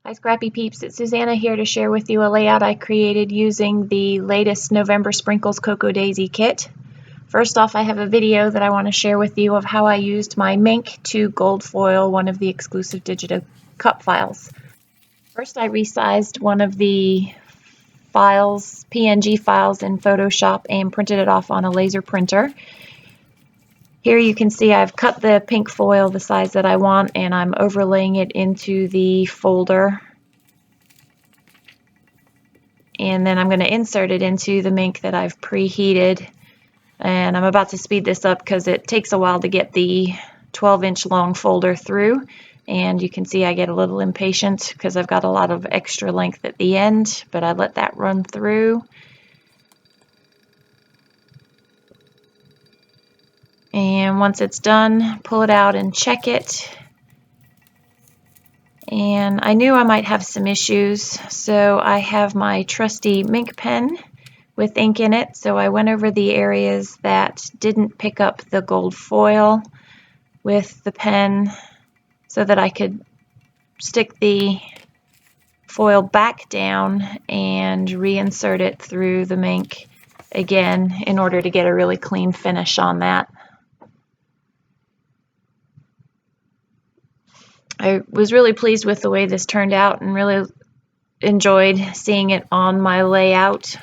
Hi Scrappy Peeps, it's Suzanna here to share with you a layout I created using the latest November Sprinkles Cocoa Daisy kit. First off, I have a video that I want to share with you of how I used my Mink to gold foil one of the exclusive digital cup files. First, I resized one of the files, PNG files in Photoshop, and printed it off on a laser printer. Here you can see I've cut the pink foil the size that I want, and I'm overlaying it into the folder. And then I'm going to insert it into the Mink that I've preheated. And I'm about to speed this up because it takes a while to get the 12-inch long folder through. And you can see I get a little impatient because I've got a lot of extra length at the end, but I let that run through. And once it's done, pull it out and check it. And I knew I might have some issues, so I have my trusty Mink pen with ink in it. So I went over the areas that didn't pick up the gold foil with the pen so that I could stick the foil back down and reinsert it through the Mink again in order to get a really clean finish on that. I was really pleased with the way this turned out and really enjoyed seeing it on my layout.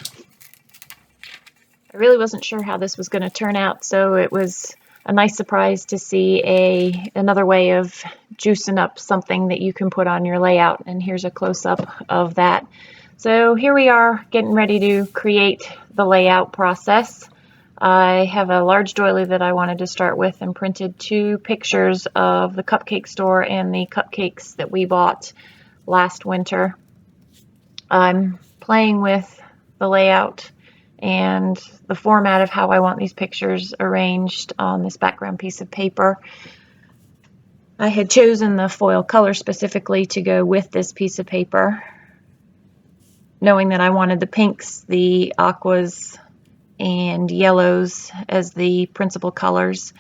I really wasn't sure how this was going to turn out, so it was a nice surprise to see another way of juicing up something that you can put on your layout, and here's a close-up of that. So here we are getting ready to create the layout process. I have a large doily that I wanted to start with and printed 2 pictures of the cupcake store and the cupcakes that we bought last winter. I'm playing with the layout and the format of how I want these pictures arranged on this background piece of paper. I had chosen the foil color specifically to go with this piece of paper, knowing that I wanted the pinks, the aquas, and yellows as the principal colors.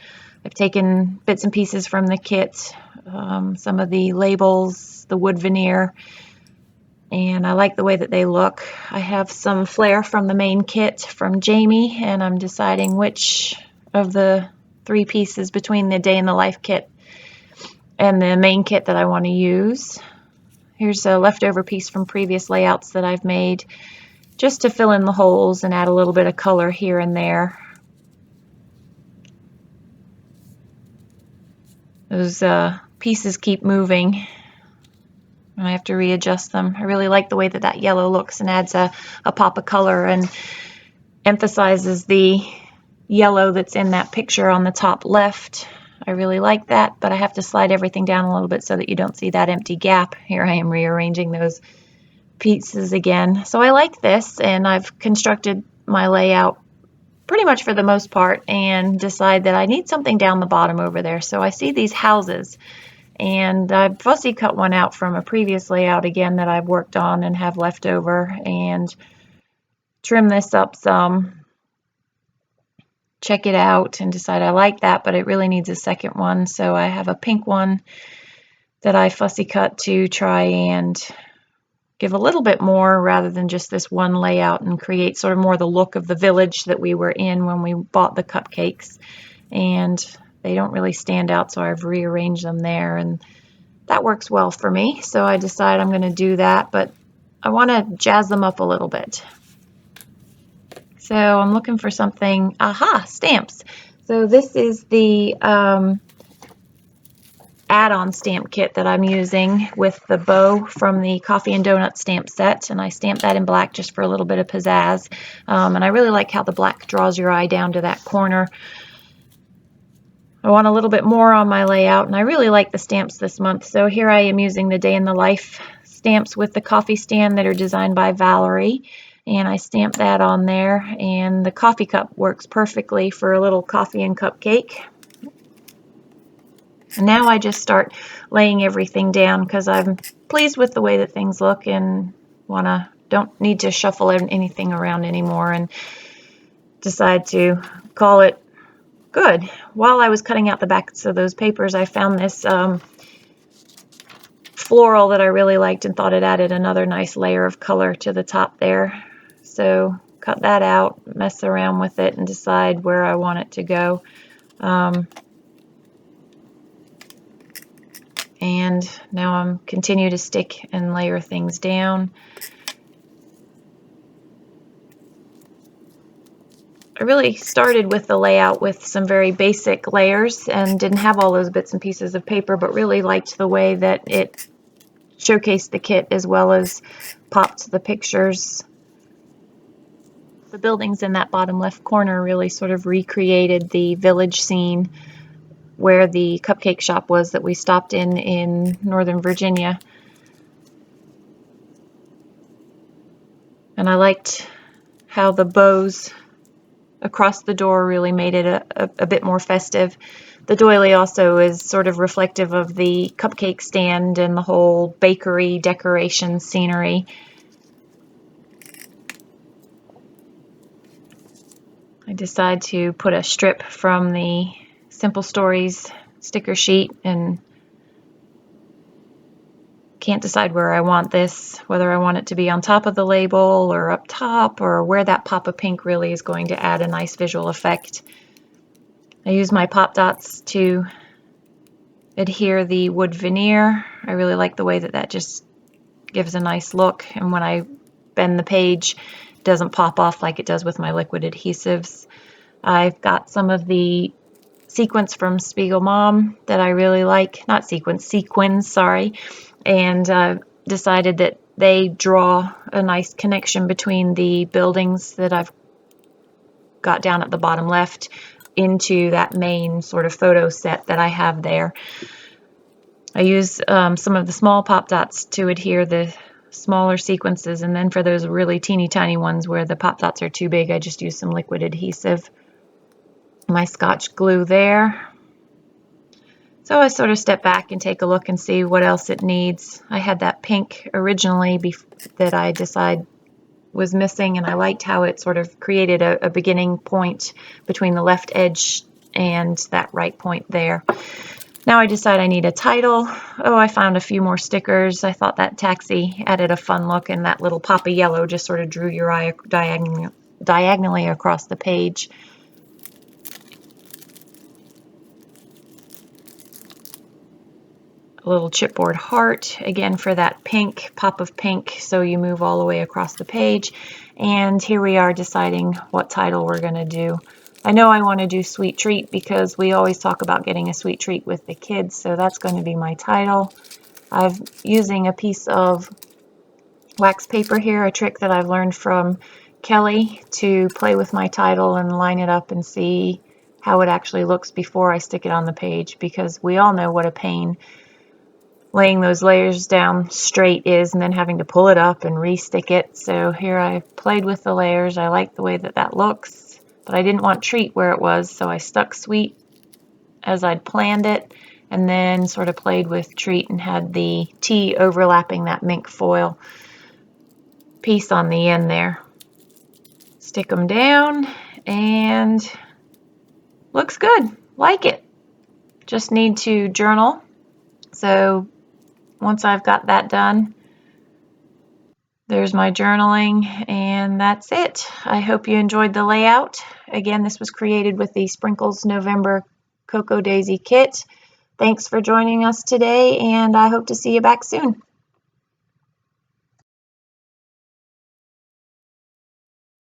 I've taken bits and pieces from the kit, some of the labels, the wood veneer, and I like the way that they look. I have some flair from the main kit from Jamie, and I'm deciding which of the 3 pieces between the Day in the Life kit and the main kit that I want to use. Here's a leftover piece from previous layouts that I've made, just to fill in the holes and add a little bit of color here and there. Those pieces keep moving, and I have to readjust them. I really like the way that that yellow looks and adds a pop of color and emphasizes the yellow that's in that picture on the top left. I really like that, but I have to slide everything down a little bit so that you don't see that empty gap. Here I am rearranging those pieces again. So I like this, and I've constructed my layout pretty much for the most part and decide that I need something down the bottom over there. So I see these houses, and I've fussy cut one out from a previous layout again that I've worked on and have left over, and trim this up some, check it out, and decide I like that, but it really needs a second one. So I have a pink one that I fussy cut to try and give a little bit more rather than just this one layout and create sort of more the look of the village that we were in when we bought the cupcakes. And they don't really stand out, so I've rearranged them there, and that works well for me. So I decide I'm going to do that, but I want to jazz them up a little bit. So I'm looking for something, stamps. So this is the add-on stamp kit that I'm using with the bow from the Coffee and Donut stamp set, and I stamped that in black just for a little bit of pizzazz. And I really like how the black draws your eye down to that corner. I want a little bit more on my layout, and I really like the stamps this month. So here I am using the Day in the Life stamps with the coffee stand that are designed by Valerie, and I stamped that on there, and the coffee cup works perfectly for a little coffee and cupcake. And now I just start laying everything down because I'm pleased with the way that things look and don't need to shuffle anything around anymore, and decide to call it good. While I was cutting out the backs of those papers, I found this floral that I really liked and thought it added another nice layer of color to the top there. So cut that out, mess around with it, and decide where I want it to go. And now I'm continue to stick and layer things down. I really started with the layout with some very basic layers and didn't have all those bits and pieces of paper, but really liked the way that it showcased the kit as well as popped the pictures. The buildings in that bottom left corner really sort of recreated the village scene where the cupcake shop was that we stopped in Northern Virginia. And I liked how the bows across the door really made it a bit more festive. The doily also is sort of reflective of the cupcake stand and the whole bakery decoration scenery. I decide to put a strip from the Simple Stories sticker sheet and can't decide where I want this, whether I want it to be on top of the label or up top, or where that pop of pink really is going to add a nice visual effect. I use my pop dots to adhere the wood veneer. I really like the way that that just gives a nice look, and when I bend the page, it doesn't pop off like it does with my liquid adhesives. I've got some of the sequins from Spiegel Mom that I really like, not sequins, sorry, and decided that they draw a nice connection between the buildings that I've got down at the bottom left into that main sort of photo set that I have there. I use some of the small pop dots to adhere the smaller sequences, and then for those really teeny tiny ones where the pop dots are too big, I just use some liquid adhesive. My Scotch glue there. So I sort of step back and take a look and see what else it needs. I had that pink originally that I decided was missing, and I liked how it sort of created a beginning point between the left edge and that right point there. Now I decide I need a title. Oh, I found a few more stickers. I thought that taxi added a fun look, and that little pop of yellow just sort of drew your eye diagonally across the page. A little chipboard heart, again for that pink, pop of pink, so you move all the way across the page. And here we are deciding what title we're going to do. I know I want to do Sweet Treat because we always talk about getting a sweet treat with the kids, so that's going to be my title. I'm using a piece of wax paper here, a trick that I've learned from Kelly, to play with my title and line it up and see how it actually looks before I stick it on the page, because we all know what a pain laying those layers down straight is and then having to pull it up and re-stick it. So here I played with the layers. I like the way that that looks, but I didn't want treat where it was, so I stuck sweet as I'd planned it, and then sort of played with treat and had the T overlapping that mink foil piece on the end there. Stick them down and looks good. Like it. Just need to journal. So once I've got that done, there's my journaling, and that's it. I hope you enjoyed the layout. Again, this was created with the Sprinkles November Cocoa Daisy kit. Thanks for joining us today, and I hope to see you back soon.